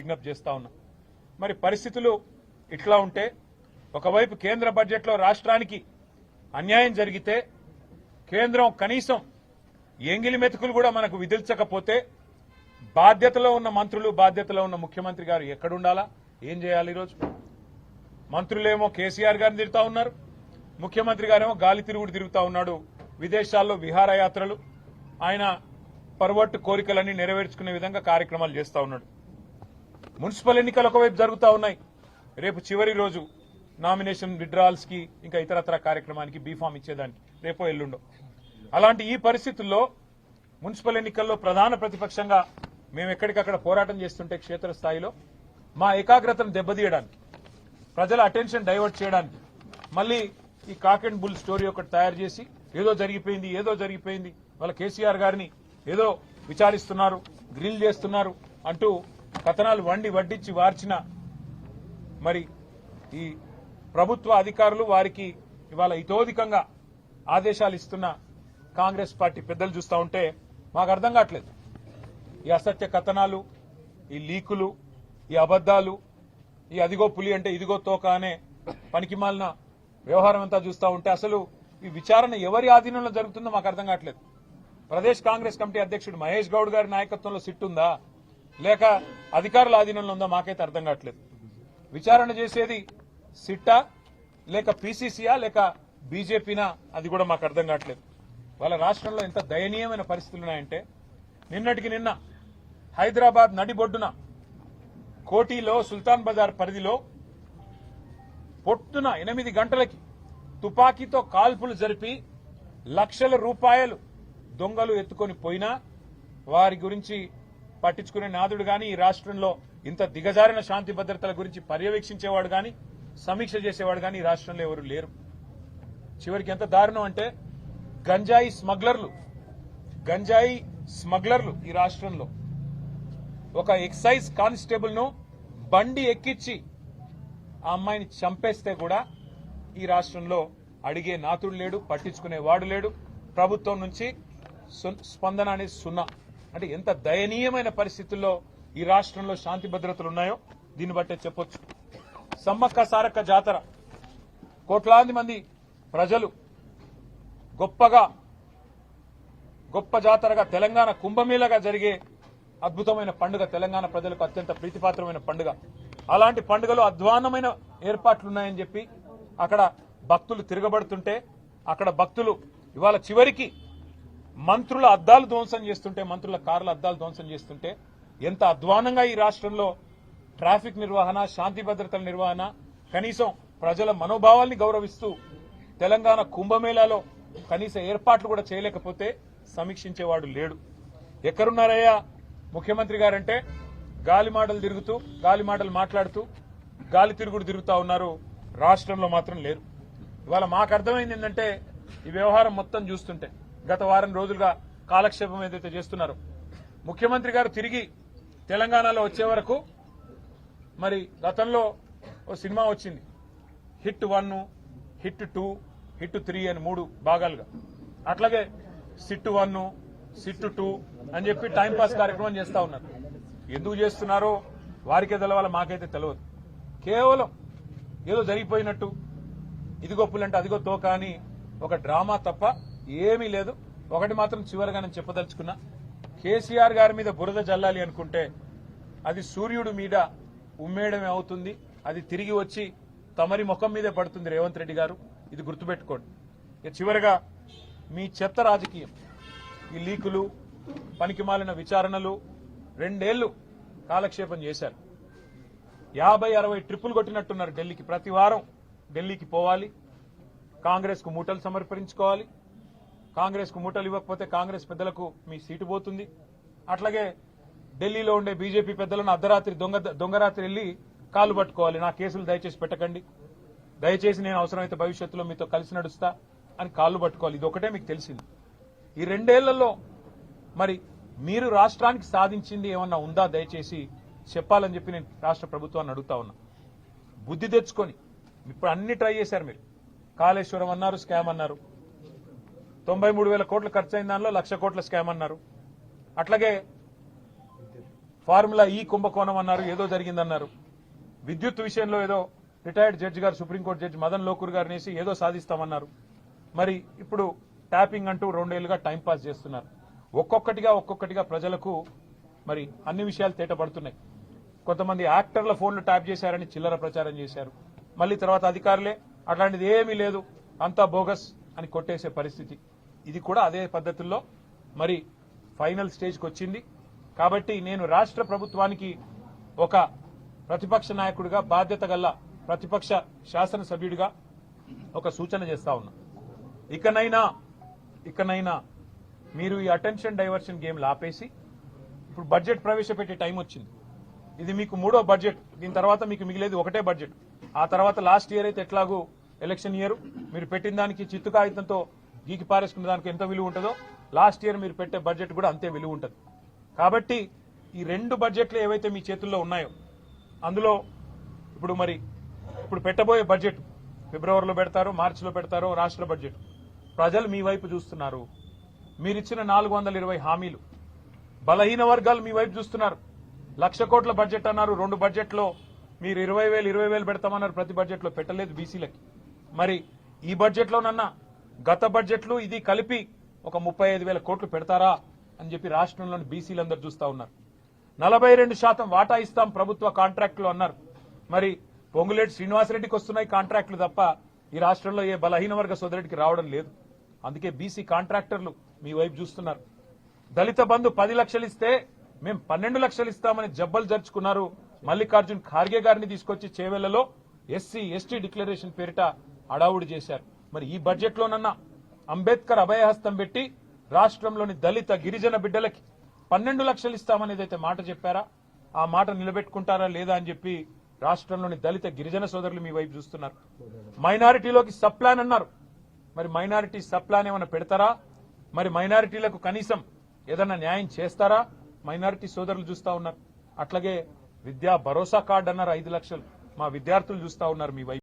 విజ్ఞప్తి చేస్తా ఉన్నా. మరి పరిస్థితులు ఇట్లా ఉంటే ఒకవైపు కేంద్ర బడ్జెట్లో రాష్ట్రానికి అన్యాయం జరిగితే కేంద్రం కనీసం ఎంగిలి మెతుకులు కూడా మనకు విధించకపోతే బాధ్యతలో ఉన్న మంత్రులు బాధ్యతలో ఉన్న ముఖ్యమంత్రి గారు ఎక్కడుండాలా, ఏం చేయాలి? ఈరోజు మంత్రులేమో కేసీఆర్ గారిని తిరుగుతా ఉన్నారు, ముఖ్యమంత్రి గారేమో గాలి తిరుగుడు తిరుగుతా ఉన్నాడు. విదేశాల్లో విహారయాత్రలు, ఆయన పర్వట్టు కోరికలన్నీ నెరవేర్చుకునే విధంగా కార్యక్రమాలు చేస్తా ఉన్నాడు. మున్సిపల్ ఎన్నికలు ఒకవైపు జరుగుతూ ఉన్నాయి. రేపు చివరి రోజు నామినేషన్ విడ్రాల్స్ కి ఇంకా ఇతరత్ర కార్యక్రమానికి బీఫామ్ ఇచ్చేదానికి రేపో ఎల్లుండో. అలాంటి ఈ పరిస్థితుల్లో మున్సిపల్ ఎన్నికల్లో ప్రధాన ప్రతిపక్షంగా మేము ఎక్కడికక్కడ పోరాటం చేస్తుంటే క్షేత్రస్థాయిలో మా ఏకాగ్రతను దెబ్బతీయడానికి, ప్రజల అటెన్షన్ డైవర్ట్ చేయడానికి మళ్ళీ ఈ కాక్ అండ్ బుల్ స్టోరీ ఒకటి తయారు చేసి ఏదో జరిగిపోయింది వాళ్ళ కేసీఆర్ గారిని ఏదో విచారిస్తున్నారు, గ్రిల్ చేస్తున్నారు అంటూ కథనాలు వడ్డించి వార్చిన మరి ఈ ప్రభుత్వ అధికారులు వారికి ఇవాళ ఇతోధికంగా ఆదేశాలు ఇస్తున్న కాంగ్రెస్ పార్టీ పెద్దలు చూస్తూ ఉంటే మాకు అర్థం కావట్లేదు. ఈ అసత్య కథనాలు, ఈ లీకులు, ఈ అబద్దాలు, ఈ అదిగో పులి అంటే ఇదిగో తోక అనే పనికిమాలిన వ్యవహారం అంతా చూస్తూ ఉంటే అసలు ఈ విచారణ ఎవరి ఆధీనంలో జరుగుతుందో మాకు అర్థం కావట్లేదు. ప్రదేశ్ కాంగ్రెస్ కమిటీ అధ్యక్షుడు మహేష్ గౌడ్ గారి నాయకత్వంలో సిట్ ఉందా, లేక అధికారుల ఆధీనంలో ఉందా మాకైతే అర్థం కావట్లేదు. విచారణ చేసేది సిట్టా, లేక పీసీసీయా, లేక బీజేపీనా, అది కూడా మాకు అర్థం కావట్లేదు. వాళ్ళ రాష్ట్రంలో ఎంత దయనీయమైన పరిస్థితులు ఉన్నాయంటే నిన్నటికి నిన్న హైదరాబాద్ నడిబొడ్డున కోటిలో సుల్తాన్ బజార్ పరిధిలో పొట్టున 8 గంటలకి తుపాకీతో కాల్పులు జరిపి లక్షల రూపాయలు దొంగలు ఎత్తుకొని పోయినా వారి గురించి పట్టించుకునే నాదుడు గాని, ఈ రాష్ట్రంలో ఇంత దిగజారిన శాంతి భద్రతల గురించి పర్యవేక్షించేవాడు గాని, సమీక్ష చేసేవాడు గాని ఈ రాష్ట్రంలో ఎవరు లేరు. చివరికి ఎంత దారుణం అంటే గంజాయి స్మగ్లర్లు ఈ రాష్ట్రంలో ఒక ఎక్సైజ్ కానిస్టేబుల్ ను బండి ఎక్కించి ఆ అమ్మాయిని చంపేస్తే కూడా ఈ రాష్ట్రంలో అడిగే నాతుడు లేడు, పట్టించుకునే వాడు లేడు. ప్రభుత్వం నుంచి స్పందన అనేది సున్నా. అంటే ఎంత దయనీయమైన పరిస్థితుల్లో ఈ రాష్ట్రంలో శాంతి భద్రతలు ఉన్నాయో దీన్ని బట్టే చెప్పొచ్చు. సమ్మక్క సారక్క జాతర, కోట్లాది మంది ప్రజలు గొప్ప జాతరగా తెలంగాణ కుంభమేళగా జరిగే అద్భుతమైన పండుగ, తెలంగాణ ప్రజలకు అత్యంత ప్రీతిపాత్రమైన పండుగ. అలాంటి పండుగలో అధ్వాన్నమైన ఏర్పాట్లున్నాయని చెప్పి అక్కడ భక్తులు తిరగబడుతుంటే, అక్కడ భక్తులు ఇవాళ చివరికి మంత్రుల అద్దాలు ధ్వంసం చేస్తుంటే, మంత్రుల కార్ల అద్దాలు ధ్వంసం చేస్తుంటే ఎంత అధ్వానంగా ఈ రాష్ట్రంలో ట్రాఫిక్ నిర్వహణ, శాంతి భద్రతల నిర్వహణ, కనీసం ప్రజల మనోభావాల్ని గౌరవిస్తూ తెలంగాణ కుంభమేళాలో కనీస ఏర్పాట్లు కూడా చేయలేకపోతే సమీక్షించేవాడు లేడు. ఎక్కడున్నారయ్యా ముఖ్యమంత్రి గారంటే గాలి మాటలు మాట్లాడుతూ గాలి తిరుగుడు తిరుగుతా ఉన్నారు. రాష్ట్రంలో మాత్రం లేరు. ఇవాళ మాకు అర్థమైంది ఏంటంటే ఈ వ్యవహారం మొత్తం చూస్తుంటే గత వారం రోజులుగా కాలక్షేపం ఏదైతే చేస్తున్నారో, ముఖ్యమంత్రి గారు తిరిగి తెలంగాణలో వచ్చే వరకు మరి గతంలో ఓ సినిమా వచ్చింది, హిట్ 1, హిట్ 2, హిట్ 3 అని 3 భాగాలుగా. అట్లాగే సిట్ 1, సిట్ 2 అని చెప్పి టైంపాస్ కార్యక్రమం చేస్తా ఉన్నారు. ఎందుకు చేస్తున్నారో వారికే తెలవాలి, మాకైతే తెలియదు. కేవలం ఏదో జరిగిపోయినట్టు ఇదిగో పులంటే అదిగో తోక అని ఒక డ్రామా తప్ప ఏమీ లేదు. ఒకటి మాత్రం చివరిగా నేను చెప్పదలుచుకున్నా, కేసీఆర్ గారి మీద బురద జల్లాలి అనుకుంటే అది సూర్యుడి మీద ఉమ్మేయడమే అవుతుంది. అది తిరిగి వచ్చి తమరి ముఖం మీదే పడుతుంది రేవంత్ రెడ్డి గారు, ఇది గుర్తుపెట్టుకోండి. చివరిగా మీ చెత్త రాజకీయం, ఈ లీకులు, పనికిమాలిన విచారణలు 2 ఏళ్లు కాలక్షేపం చేశారు. 50-60 ట్రిప్పులు కొట్టినట్టున్నారు ఢిల్లీకి. ప్రతి వారం ఢిల్లీకి పోవాలి, కాంగ్రెస్ కు మూటలు సమర్పించుకోవాలి. కాంగ్రెస్ కు మూటలు ఇవ్వకపోతే కాంగ్రెస్ పెద్దలకు మీ సీటు పోతుంది. అట్లాగే ఢిల్లీలో ఉండే బీజేపీ పెద్దలను అర్ధరాత్రి దొంగరాత్రి వెళ్లి కాలు పట్టుకోవాలి. నా కేసులు దయచేసి పెట్టకండి, దయచేసి నేను అవసరమైతే భవిష్యత్తులో మీతో కలిసి నడుస్తా అని కాళ్ళు పట్టుకోవాలి. ఇది ఒకటే మీకు తెలిసింది. ఈ 2 ఏళ్లలో మరి మీరు రాష్ట్రానికి సాధించింది ఏమన్నా ఉందా దయచేసి చెప్పాలని చెప్పి నేను రాష్ట్ర ప్రభుత్వాన్ని అడుగుతా ఉన్నా. బుద్ధి తెచ్చుకొని ఇప్పుడు అన్ని ట్రై చేశారు మీరు. కాళేశ్వరం అన్నారు, స్కామ్ అన్నారు. 93,000 కోట్లు ఖర్చు అయిన దానిలో 1,00,000 కోట్ల స్కామ్ అన్నారు. అట్లాగే ఫార్ములా ఈ కుంభకోణం అన్నారు, ఏదో జరిగిందన్నారు. విద్యుత్ విషయంలో ఏదో రిటైర్డ్ జడ్జి గారు, సుప్రీంకోర్టు జడ్జి మదన్ లోకూర్ గారు నేసి ఏదో సాధిస్తామన్నారు. మరి ఇప్పుడు ట్యాపింగ్ అంటూ 2 ఏళ్లుగా టైంపాస్ చేస్తున్నారు. ఒక్కొక్కటిగా ప్రజలకు మరి అన్ని విషయాలు తేటపడుతున్నాయి. కొంతమంది యాక్టర్ల ఫోన్లు ట్యాప్ చేశారని చిల్లర ప్రచారం చేశారు. మళ్ళీ తర్వాత అధికారులే అట్లాంటిది ఏమీ లేదు, అంతా బోగస్ అని కొట్టేసే పరిస్థితి. ఇది కూడా అదే పద్ధతుల్లో మరి ఫైనల్ స్టేజ్కి వచ్చింది. కాబట్టి నేను రాష్ట్ర ప్రభుత్వానికి ఒక ప్రతిపక్ష నాయకుడిగా, బాధ్యత గల ప్రతిపక్ష శాసనసభ్యుడిగా ఒక సూచన చేస్తా ఉన్నా. ఇకనైనా మీరు ఈ అటెన్షన్ డైవర్షన్ గేమ్లు ఆపేసి ఇప్పుడు బడ్జెట్ ప్రవేశపెట్టే టైం వచ్చింది. ఇది మీకు 3వ బడ్జెట్. దీని తర్వాత మీకు మిగిలేది ఒకటే బడ్జెట్. ఆ తర్వాత లాస్ట్ ఇయర్ అయితే ఎట్లాగూ ఎలక్షన్ ఇయర్, మీరు పెట్టిన దానికి చిత్తు కాగితంతో గీకి పారేసుకున్న దానికి ఎంత విలువ ఉంటుందో లాస్ట్ ఇయర్ మీరు పెట్టే బడ్జెట్ కూడా అంతే విలువ ఉంటుంది. కాబట్టి ఈ 2 బడ్జెట్లు ఏవైతే మీ చేతుల్లో ఉన్నాయో అందులో ఇప్పుడు పెట్టబోయే బడ్జెట్ ఫిబ్రవరిలో పెడతారో, మార్చిలో పెడతారో రాష్ట్ర బడ్జెట్. ప్రజలు మీ వైపు చూస్తున్నారు. మీరిచ్చిన 420 హామీలు, బలహీన వర్గాలు మీ వైపు చూస్తున్నారు. 1,00,000 కోట్ల బడ్జెట్ అన్నారు, 2 బడ్జెట్లో మీరు 20,000 పెడతామన్నారు, ప్రతి బడ్జెట్లో పెట్టలేదు బీసీలకి. మరి ఈ బడ్జెట్లోనన్నా గత బడ్జెట్లు ఇది కలిపి ఒక 35,000 కోట్లు పెడతారా అని చెప్పి రాష్ట్రంలోని బీసీలందరూ చూస్తా ఉన్నారు. 42% వాటా ఇస్తాం ప్రభుత్వ కాంట్రాక్టులు అన్నారు. మరి పొంగులేటి శ్రీనివాసరెడ్డికి వస్తున్నాయి కాంట్రాక్టులు తప్ప ఈ రాష్ట్రంలో ఏ బలహీన వర్గ సోదరుడికి రావడం లేదు. అందుకే బీసీ కాంట్రాక్టర్లు మీ వైపు చూస్తున్నారు. దళిత బంధు 10 లక్షలు ఇస్తే మేము 12 లక్షలు ఇస్తామని జబ్బలు జరుచుకున్నారు. మల్లికార్జున్ ఖార్గే గారిని తీసుకొచ్చి చేవెళ్లలో ఎస్సీ ఎస్టీ డిక్లరేషన్ పేరిట అడావుడి చేశారు. మరి ఈ బడ్జెట్లోనన్నా అంబేద్కర్ అభయహస్తం పెట్టి రాష్ట్రంలోని దళిత గిరిజన బిడ్డలకి 12 లక్షలు ఇస్తామనేదైతే మాట చెప్పారా, ఆ మాట నిలబెట్టుకుంటారా లేదా అని చెప్పి రాష్ట్రంలోని దళిత గిరిజన సోదరులు మీ వైపు చూస్తున్నారు. మైనారిటీలోకి సబ్ ప్లాన్ అన్నారు. మరి మైనారిటీ సబ్ ప్లాన్ ఏమైనా పెడతారా? మరి మైనారిటీలకు కనీసం ఏదన్నా న్యాయం చేస్తారా? మైనారిటీ సోదరులు చూస్తా ఉన్నారు. అట్లాగే విద్యా భరోసా కార్డు అన్నారు 5 లక్షలు. మా విద్యార్థులు చూస్తా ఉన్నారు మీ వైపు.